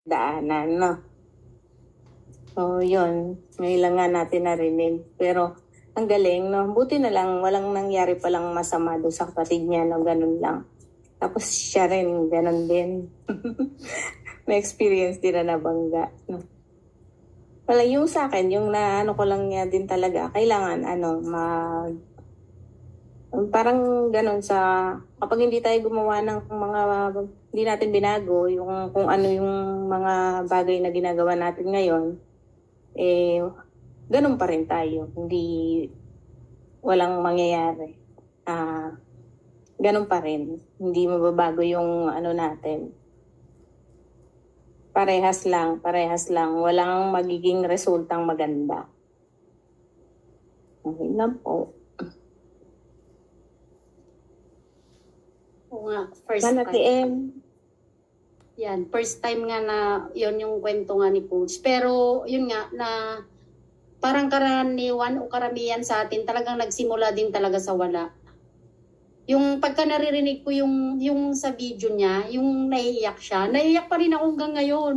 pinagdaanan, no? So, yun. May lang nga natin narinig. Pero, ang galing, no? Buti na lang, walang nangyari palang masama doon sa kapatid niya, no? Ganun lang. Tapos siya rin, ganun din. May experience din na nabangga, no? Wala, yung sa akin, yung naano ko lang niya din talaga, kailangan, parang ganun sa, kapag hindi tayo gumawa ng mga, hindi natin binago, yung kung ano yung mga bagay na ginagawa natin ngayon, ganun pa rin tayo. Hindi, walang mangyayari. Ganun pa rin. Hindi mababago yung ano natin. Parehas lang. Walang magiging resultang maganda. Okay lang po. Oo nga, first time. Yan, first time nga na yon yung kwento nga ni Coach. Pero yun nga, na parang karaniwan o karamihan sa atin talagang nagsimula din talaga sa wala. Yung pagka naririnig ko yung sa video niya, yung naiiyak siya, naiiyak pa rin ako hanggang ngayon.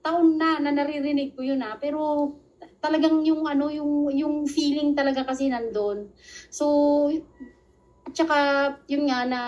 Taon na naririnig ko yun pero talagang yung feeling talaga kasi nandun. So, at saka yun nga na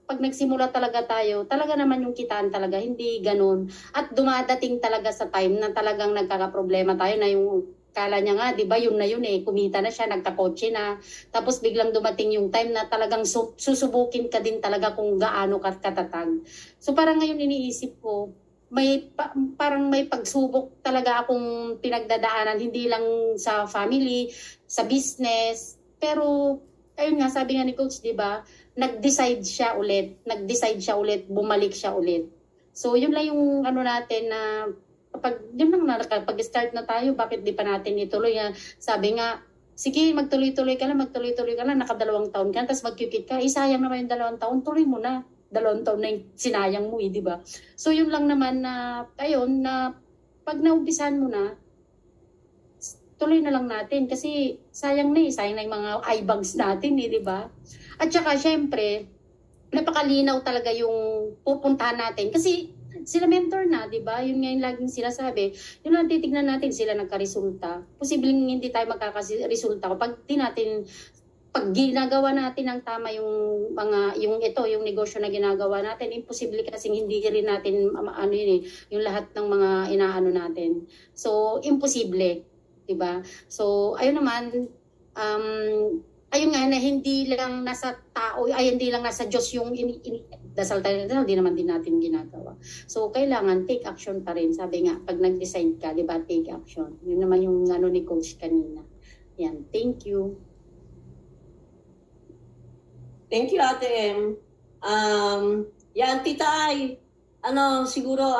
pag nagsimula talaga tayo, talaga naman yung kitaan talaga, hindi ganun. At dumadating talaga sa time na talagang nagkakaproblema tayo na yung kala niya nga, di ba, yun na yun kumita na siya, nagkakotse na. Tapos biglang dumating yung time na talagang susubukin ka din talaga kung gaano ka katatag. So parang ngayon iniisip ko, parang may pagsubok talaga akong pinagdadaanan, hindi lang sa family, sa business, pero ayun nga, sabi nga ni Coach, di ba, nag-decide siya ulit, bumalik siya ulit. So yun lang yung natin na kapag start na tayo, bakit di pa natin ituloy? Sabi nga, sige, magtuloy-tuloy ka lang, naka2 taon ka, tapos magkikit ka, sayang naman yung 2 taon, tuloy mo na. 2 taon na yung sinayang mo di ba? So yun lang naman na, ayun, na pag naumpisan mo na, tuloy na lang natin kasi sayang na yung mga eye bags natin di ba? At saka syempre, napakalinaw talaga yung pupuntahan natin kasi sila mentor na, di ba? Yun nga yung laging sinasabi. Yun lang titignan natin sila nagka-resulta. Posibleng hindi tayo magkakaresulta pag ginagawa natin ng tama yung negosyo na ginagawa natin, imposible kasi hindi rin natin yung lahat ng mga inaano natin. So, imposible. Diba? So, ayun naman, ayun nga na hindi lang nasa tao, hindi lang nasa Diyos yung dasal tayo, hindi naman din natin ginagawa. So, kailangan take action pa rin. Sabi nga, pag nag-decide ka, di ba, take action. Yun naman yung ni Coach kanina. Yan, thank you. Thank you, Ate M. Yan, Tita Ay, siguro,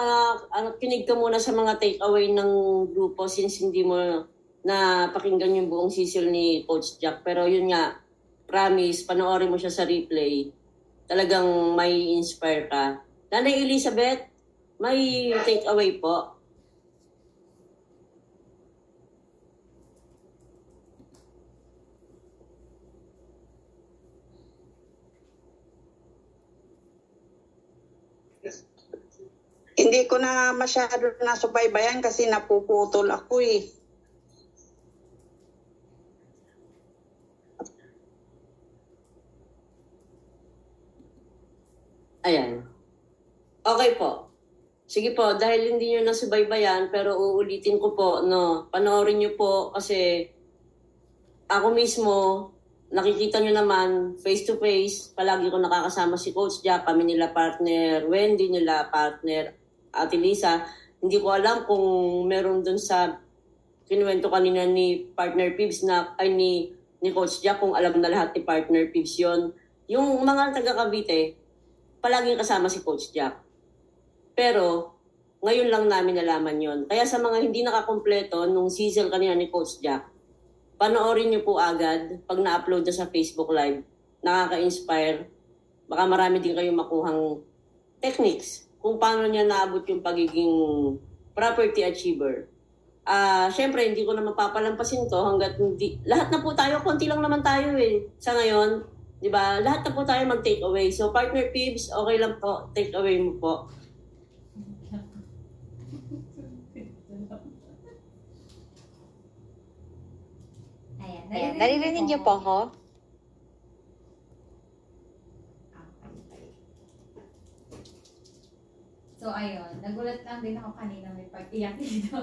kinig ka muna sa mga takeaway ng grupo since hindi mo na pakinggan yung buong sisil ni Coach Jack. Pero yun nga, promise, panoorin mo siya sa replay. Talagang may inspire ka. Nanay Elizabeth, may takeaway po. Hindi ko na masyado nasubaybayan kasi napuputol ako Ayan. Okay po. Sige po, dahil hindi nyo nasubaybayan, pero uulitin ko po, panoorin nyo po kasi ako mismo, nakikita nyo naman, face to face, palagi ko nakakasama si Coach Jack, kami nila partner Wendy, nila partner Ate Lisa. Hindi ko alam kung meron dun sa kinuwento kanina ni partner Pibs ni Coach Jack, kung alam na lahat ni partner Pibs yon. Yung mga taga-Cavite, palaging kasama si Coach Jack. Pero, ngayon lang namin nalaman yon. Kaya sa mga hindi nakakompleto nung season kanina ni Coach Jack, panoorin niyo po agad pag na-upload na sa Facebook Live. Nakaka-inspire. Baka marami din kayong makuhang techniques kung paano niya naabot yung pagiging property achiever. Siyempre, hindi ko na mapapalampasin to hanggat hindi. Lahat na po tayo, konti lang naman tayo sa ngayon. Diba? Lahat na po tayo mag-take away. So, partner Pibs, okay lang po. Take away mo po. Naririnig niyo po ako? So, ayun. Nagulat lang din ako kanina may pag-iyak dito.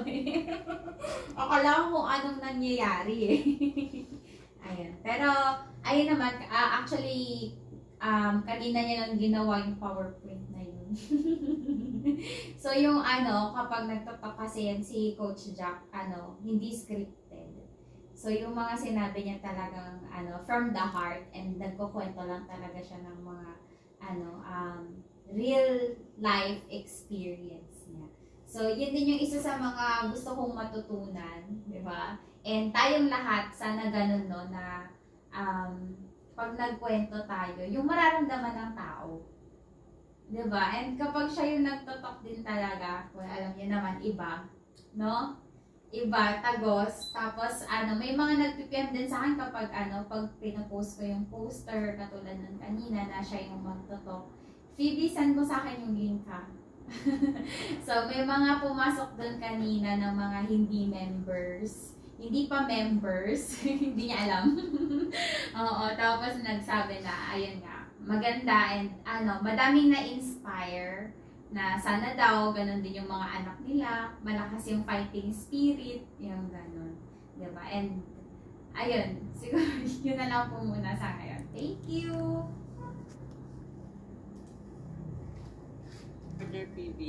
Akala ko kung anong nangyayari eh. Ayun. Pero, ayun naman, actually, kanina niya lang ginawa yung PowerPoint na yun. So, yung kapag nagtatak kasi yan si Coach Jack, hindi scripted. So, yung mga sinabi niya talagang, from the heart, and nagkukwento lang talaga siya ng mga, real life experience niya. So, yun din yung isa sa mga gusto kong matutunan, di ba? And tayong lahat, sana ganun, no, na pag nagkwento tayo, yung mararamdaman ng tao. Di ba? And kapag siya yung nagtotok din talaga, kung alam niyo naman, iba, no? Iba, tagos. Tapos, may mga nag-PM din sa akin kapag, pag pinapost ko yung poster, katulad ng kanina, na siya yung magtotok. Phoebe, send mo sa akin yung link ha. So, may mga pumasok doon kanina ng mga hindi members. Hindi pa members. Hindi niya alam. Oo, tapos nagsabi na, ayun nga, maganda and madaming na-inspire na sana daw, ganun din yung mga anak nila, malakas yung fighting spirit, yung ganun. Diba? And, ayun, siguro yun na lang po muna sa ngayon. Thank you! PB.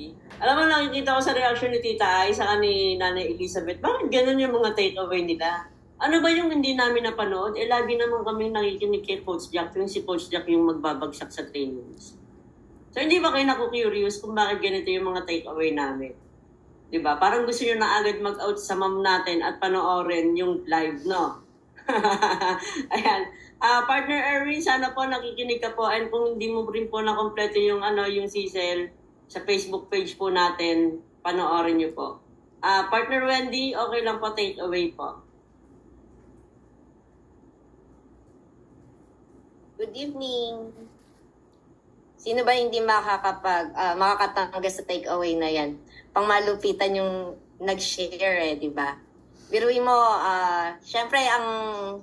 Alam mo, nakikita ko sa reaction ni Tita Ay sa ni Nanay Elizabeth, bakit ganun yung mga takeaway nila? Ano ba yung hindi namin napanood? Lagi naman kami nakikinig kay Coach Jack, yung si Coach Jack yung magbabagsak sa trainings. So, hindi ba kayo naku-curious kung bakit ganito yung mga takeaway namin? Diba? Parang gusto nyo na agad mag-out sa ma'am natin at panoorin yung live, no? Ayan. Partner Erwin, sana po nakikinig ka po. And kung hindi mo rin po na-kompleto yung, yung CCL, sa Facebook page po natin, panoorin nyo po. Partner Wendy, okay lang po, take away po. Good evening. Sino ba hindi makakatangga sa take away na yan? Pangmalupitan yung nag-share di ba? Biruin mo, syempre ang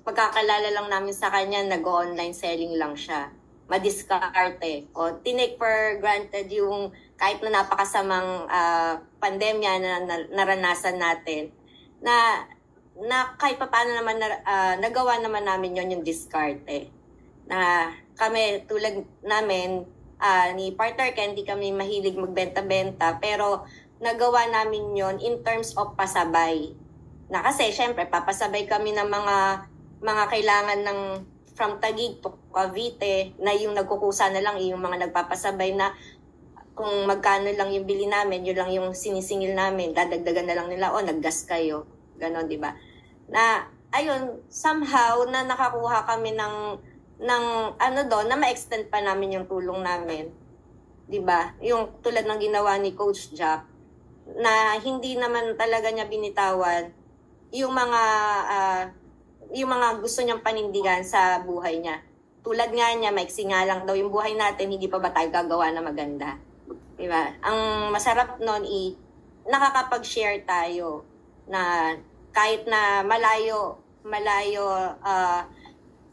pagkakalala lang namin sa kanya, nag-online selling lang siya. Madiskarte. O tinake for granted yung kahit na napakasamang pandemya na naranasan natin, na kahit pa paano naman nagawa naman namin yon yung diskarte. Na kami, tulad namin, ni partner Ken, hindi kami mahilig magbenta-benta, pero nagawa namin yon in terms of pasabay. Na kasi, syempre, papasabay kami ng mga kailangan ng from Taguig to Cavite, na yung nagkukusa na lang, yung mga nagpapasabay na kung magkano lang yung bili namin, yun lang yung sinisingil namin, dadagdagan na lang nila, naggas kayo. Ganon, di ba? Na, ayun, somehow, na nakakuha kami ng na ma-extend pa namin yung tulong namin. Di ba? Yung tulad ng ginawa ni Coach Jack, na hindi naman talaga niya binitawan yung mga gusto niyang panindigan sa buhay niya. Tulad nga niya, maiksi nga lang daw yung buhay natin, hindi pa ba tayo gagawa na maganda? Diba? Ang masarap nun nakakapag-share tayo na kahit na malayo,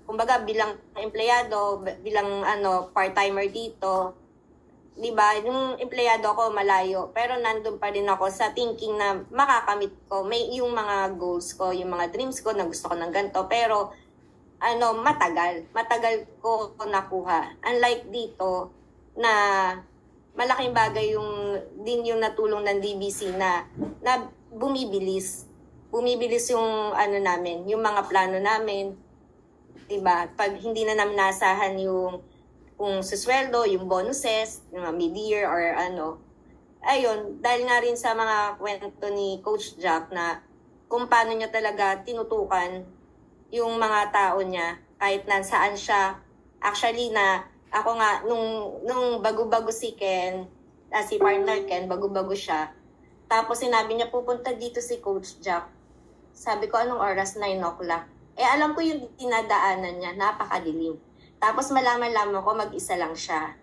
kumbaga bilang empleyado, bilang part-timer dito, diba, yung empleyado ko malayo, pero nandun pa rin ako sa thinking na makakamit ko, may yung mga goals ko, yung mga dreams ko na gusto ko ng ganito, pero matagal ko nakuha. Unlike dito, na malaking bagay yung natulong ng DBC na bumibilis yung namin, yung mga plano namin, diba, pag hindi na namin nasahan yung kung susweldo, yung bonuses, yung mid-year or ayun, dahil nga rin sa mga kwento ni Coach Jack na kung paano niya talaga tinutukan yung mga tao niya, kahit saan siya. Actually, na ako nga, nung bago-bago si Ken, si partner Ken, bago-bago siya, tapos sinabi niya, pupunta dito si Coach Jack. Sabi ko, anong oras? 9 o'clock. Alam ko yung dinadaanan niya, napakadilim. Tapos malaman-laman ko, mag-isa lang siya.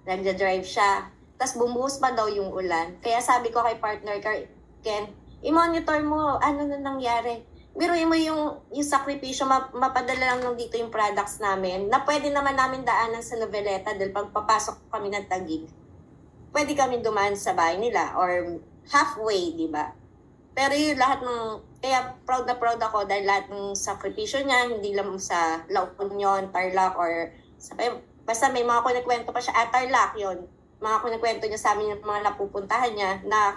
Nagda-drive siya. Tapos bumuhos pa daw yung ulan. Kaya sabi ko kay partner Ken, i-monitor mo, ano na nangyari. biruin mo yung sakripisyo, mapadala lang nung dito yung products namin, na pwede naman namin daanan sa Noveleta dahil pagpapasok kami ng Taguig, pwede kami dumaan sa bahay nila or halfway, di ba? Pero yung lahat ng, kaya proud na proud ako dahil lahat ng sakripisyo niya, hindi lang sa La Union, Tarlac, or basta may mga kunikwento pa siya, Tarlac yun, mga kunikwento niya sa amin yung mga napupuntahan niya, na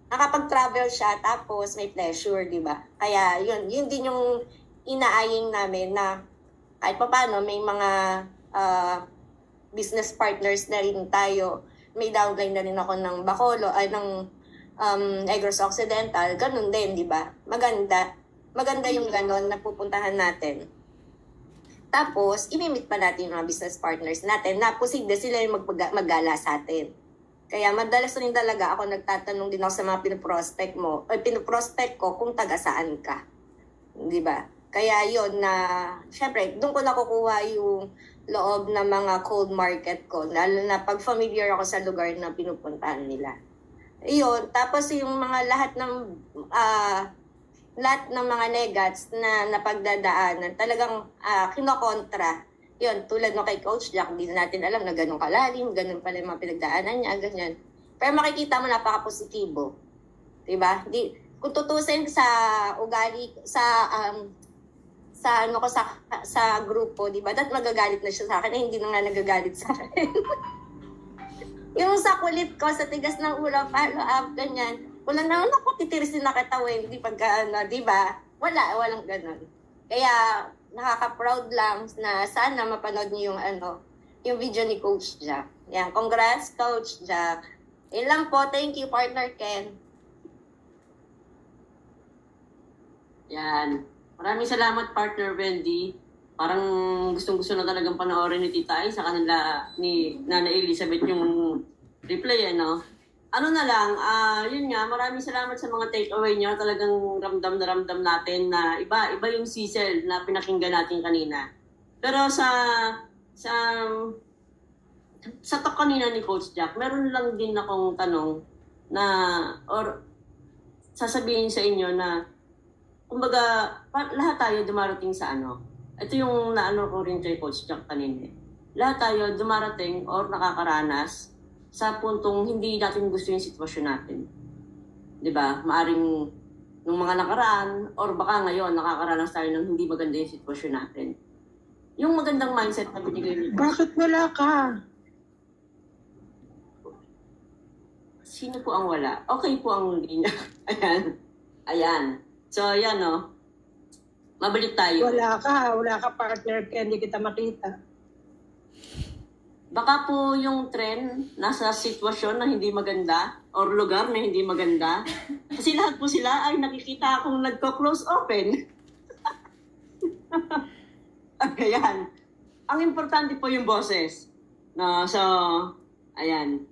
nakapag-travel siya, tapos may pleasure, di ba? Kaya yun din yung inaaying namin na kahit pa paano, may mga business partners na rin tayo. May downline na rin ako ng Bacolod, ay ng Negros Occidental, ganun din, di ba? Maganda yung ganon na pupuntahan natin. Tapos, imimit pa natin yung mga business partners natin na posible sila yung maggala sa atin. Kaya madalas rin talaga ako nagtatanong din ako sa mga pinoprospect ko kung taga saan ka. Di ba? Kaya yon na, syempre, doon ko nakukuha yung loob ng mga cold market ko, lalo na pag familiar ako sa lugar na pinupuntahan nila. Iyon, tapos yung mga lahat ng mga negats na napagdadaanan, talagang kinokontra. Yun, tulad no kay Coach Jack, hindi natin alam na ganun kalalim, ganun pala yung mga pinagdaanan niya, ganyan. Pero makikita mo napaka-positibo. Diba? Kung tutusin sa ugali, sa grupo, diba? That magagalit na siya sa akin, hindi na nga nagagalit sa akin. Yung sa kulit ko, sa tigas ng ulo, follow up, ganyan. Walang naman ako titirisin na katawin, di pagka, diba? Walang ganun. Kaya, nakaka-proud lang na sana mapanood niyo yung video ni Coach Jack. Yan, congrats Coach Jack. Ilang po, thank you partner Ken. Yan. Maraming salamat partner Wendy. Parang gustong-gusto na talagang panoorin ni Tita Ay sa kanila ni Nana Elizabeth yung replay, ano? Ano na lang, yun nga, maraming salamat sa mga takeaway niyo. Talagang ramdam na ramdam natin na iba yung Cecil na pinakinggan natin kanina. Pero sa talk kanina ni Coach Jack, meron lang din akong tanong na, or sasabihin sa inyo na, kumbaga, lahat tayo dumarating sa ano. Ito yung naano ko rin kay Coach Jack kanina. Lahat tayo dumarating or nakakaranas sa puntong hindi natin gusto yung sitwasyon natin. Diba? Maaring nung mga nakaraan or baka ngayon nakakaranas tayo ng hindi maganda yung sitwasyon natin. Yung magandang mindset na binigay nito. Bakit wala ka? Sino po ang wala? Okay po ang linya. Ayan. So, ayan no. Mabalik tayo. Wala ka partner kaya hindi kita makita. Baka po yung trend nasa sitwasyon na hindi maganda or lugar na hindi maganda. Kasi lahat po sila ay nakikita akong nagko-close open. Ayan. Ang importante po yung boses. No, so, ayan.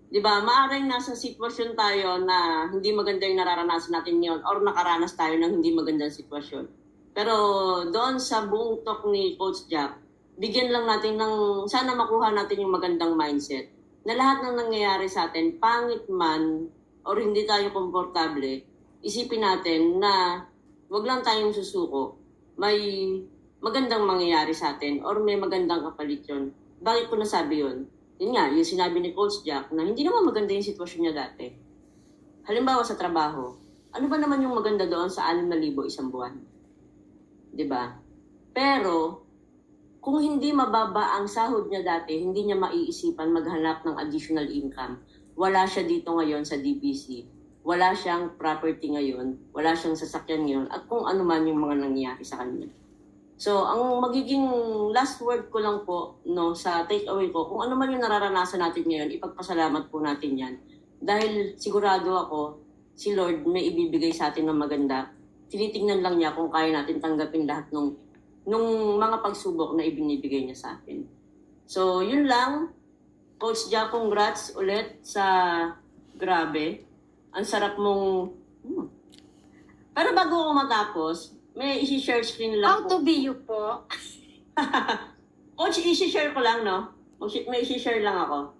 Diba, maaaring nasa sitwasyon tayo na hindi maganda yung nararanasan natin yun or nakaranas tayo ng hindi magandang sitwasyon. Pero doon sa buong talk ni Coach Jack, bigyan lang natin ng, sana makuha natin yung magandang mindset na lahat ng nangyayari sa atin, pangit man or hindi tayo komportable, isipin natin na wag lang tayong susuko. May magandang mangyayari sa atin or may magandang kapalit yun. Bakit ko nasabi yun? Yun nga, yung sinabi ni Coach Jack na hindi naman maganda yung sitwasyon niya dati. Halimbawa sa trabaho, ano ba naman yung maganda doon sa 6,000 isang buwan? Diba? Pero, kung hindi mababa ang sahod niya dati, hindi niya maiisipan maghanap ng additional income. Wala siya dito ngayon sa DPC. Wala siyang property ngayon. Wala siyang sasakyan ngayon. At kung ano man yung mga nangyayari sa kanya. So, ang magiging last word ko lang po no, sa takeaway ko, kung ano man yung nararanasan natin ngayon, ipagpasalamat po natin yan. Dahil sigurado ako, si Lord may ibibigay sa atin ng maganda. Tinitingnan lang niya kung kaya natin tanggapin lahat nung mga pagsubok na ibinibigay niya sa atin. So, yun lang. Coach Jack, congrats ulit sa grabe. Ang sarap mong... Pero bago ako matapos, may isi-share screen lang How to be you po? Coach, isi-share ko lang, no? May isi-share lang ako.